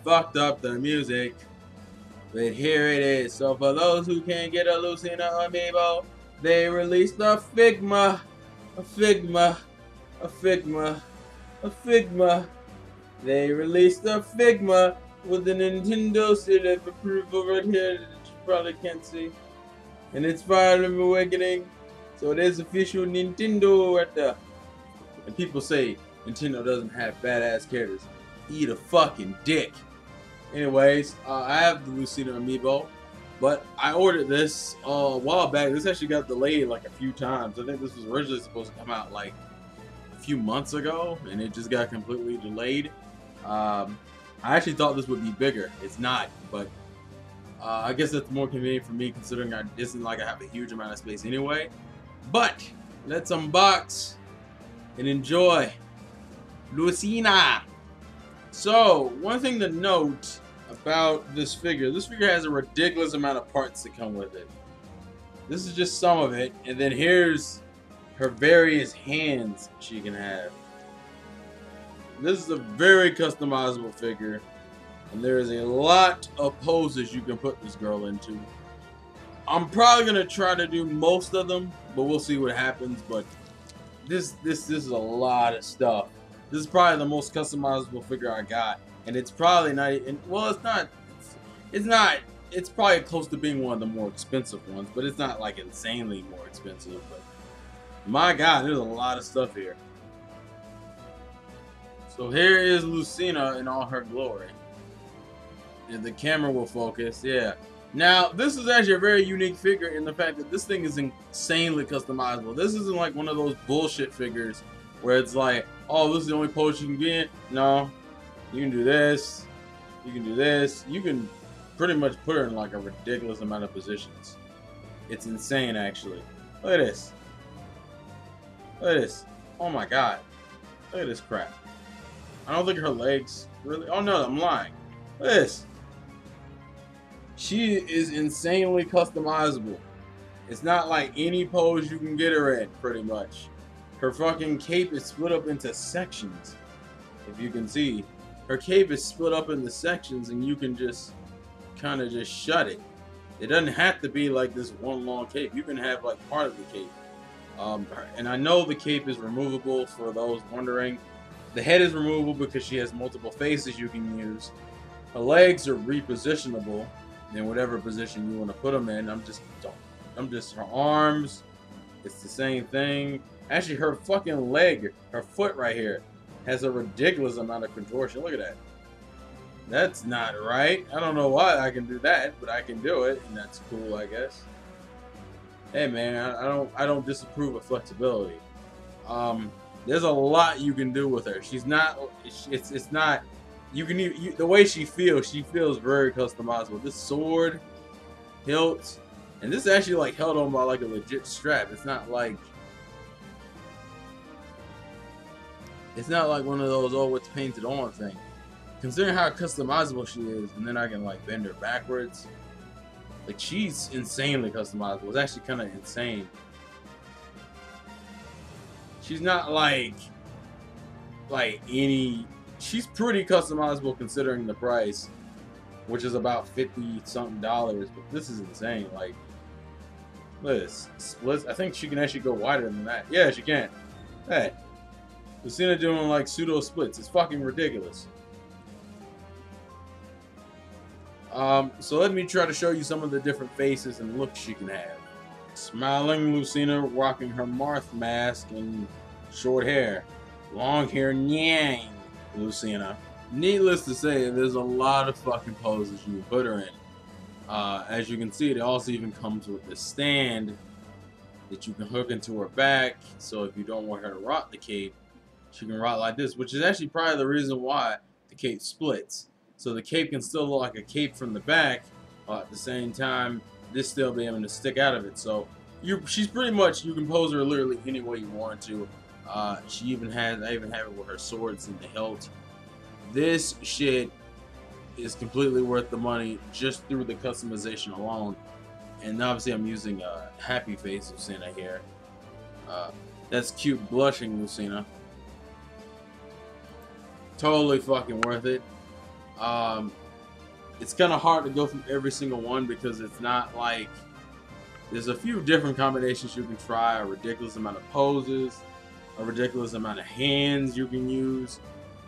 fucked up the music, but here it is. So for those who can't get a Lucina amiibo, they released a Figma, a Figma, a Figma, a Figma. They released a Figma with the Nintendo seal of approval right here that you probably can't see. And it's Fire Emblem Awakening. So it is official Nintendo right there. And people say Nintendo doesn't have badass characters. Eat a fucking dick. Anyways, I have the Lucina amiibo, but I ordered this a while back. This actually got delayed like a few times. I think this was originally supposed to come out like a few months ago, and it just got completely delayed. I actually thought this would be bigger. It's not, but I guess that's more convenient for me considering it isn't like I have a huge amount of space anyway. But let's unbox and enjoy Lucina. So, one thing to note about this figure has a ridiculous amount of parts that come with it. This is just some of it, and then here's her various hands she can have. This is a very customizable figure, and there is a lot of poses you can put this girl into. I'm probably gonna try to do most of them, but we'll see what happens. But this is a lot of stuff. This is probably the most customizable figure I got, and it's probably not. Well, it's not. It's not. It's probably close to being one of the more expensive ones, but it's not like insanely more expensive. But my God, there's a lot of stuff here. So here is Lucina in all her glory. And the camera will focus. Yeah. Now, this is actually a very unique figure in the fact that this thing is insanely customizable. This isn't like one of those bullshit figures where it's like, oh, this is the only pose you can get. No, you can do this. You can do this. You can pretty much put her in like a ridiculous amount of positions. It's insane, actually. Look at this. Look at this. Oh my God. Look at this crap. I don't think her legs really. Oh no, I'm lying. Look at this. She is insanely customizable. It's not like any pose you can get her in, pretty much. Her fucking cape is split up into sections. If you can see, her cape is split up into sections, and you can just kind of just shut it. It doesn't have to be like this one long cape. You can have like part of the cape. And I know the cape is removable for those wondering. The head is removable because she has multiple faces you can use. Her legs are repositionable in whatever position you want to put them in. I'm just her arms. It's the same thing. Actually, her fucking leg, her foot right here, has a ridiculous amount of contortion. Look at that. That's not right. I don't know why I can do that, but I can do it, and that's cool, I guess. Hey man, I don't disapprove of flexibility. There's a lot you can do with her. She's not. It's not. You can the way she feels. She feels very customizable. This sword, hilt, and this is actually like held on by like a legit strap. It's not like. It's not like one of those oh it's painted on thing. Considering how customizable she is, and then I can like bend her backwards. Like she's insanely customizable. It's actually kind of insane. She's not like any. She's pretty customizable considering the price, which is about $50-something. But this is insane. Like, look at this splits. I think she can actually go wider than that. Yeah, she can. Hey, Lucina doing like pseudo splits. It's fucking ridiculous. So let me try to show you some of the different faces and looks she can have. Smiling Lucina rocking her Marth mask and short hair. Long hair Nyang Lucina. Needless to say, there's a lot of fucking poses you can put her in. As you can see, it also even comes with this stand that you can hook into her back. So if you don't want her to rock the cape, she can rock like this, which is actually probably the reason why the cape splits. So the cape can still look like a cape from the back, at the same time, this still be able to stick out of it. So she's pretty much, you can pose her literally any way you want to. I even have it with her swords and the hilt. This shit is completely worth the money just through the customization alone. And obviously I'm using a happy face Lucina here. That's cute blushing Lucina. Totally fucking worth it. It's kind of hard to go through every single one because it's not like there's a few different combinations you can try, a ridiculous amount of poses, a ridiculous amount of hands you can use.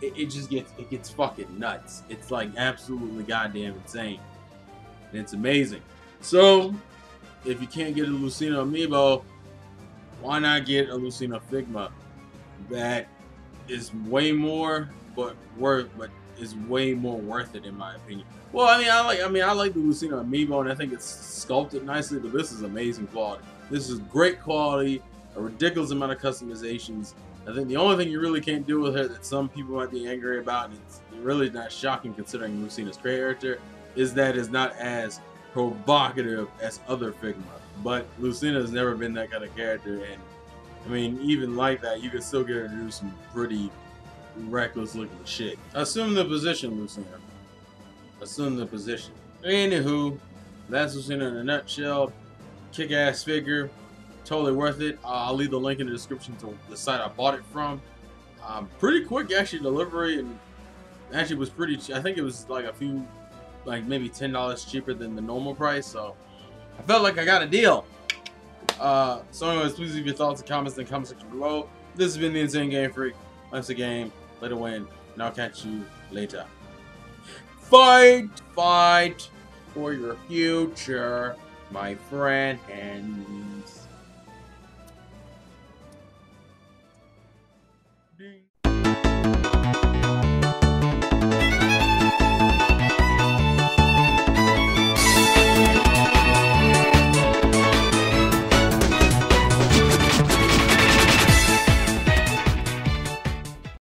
It gets fucking nuts. It's like absolutely goddamn insane. And it's amazing. So if you can't get a Lucina amiibo, why not get a Lucina Figma that is way more but is way more worth it in my opinion. Well, I like the Lucina amiibo and I think it's sculpted nicely, but this is amazing quality. This is great quality, a ridiculous amount of customizations. I think the only thing you really can't do with her that some people might be angry about, and it's really not shocking considering Lucina's character, is that it's not as provocative as other Figma. But Lucina has never been that kind of character, and I mean, even like that, you can still get her to do some pretty reckless looking shit. Assume the position, Lucina. Assume the position. Anywho, that's Lucina in a nutshell. Kick-ass figure. Totally worth it. I'll leave the link in the description to the site I bought it from. Pretty quick, actually, delivery, and actually was pretty. I think it was like a few, like maybe $10 cheaper than the normal price. So I felt like I got a deal. So anyways, please leave your thoughts and comments in the comment section below. This has been the Insane Game Freak. Life's a game. Let it win. And I'll catch you later. Fight! Fight for your future, my friends. Ding.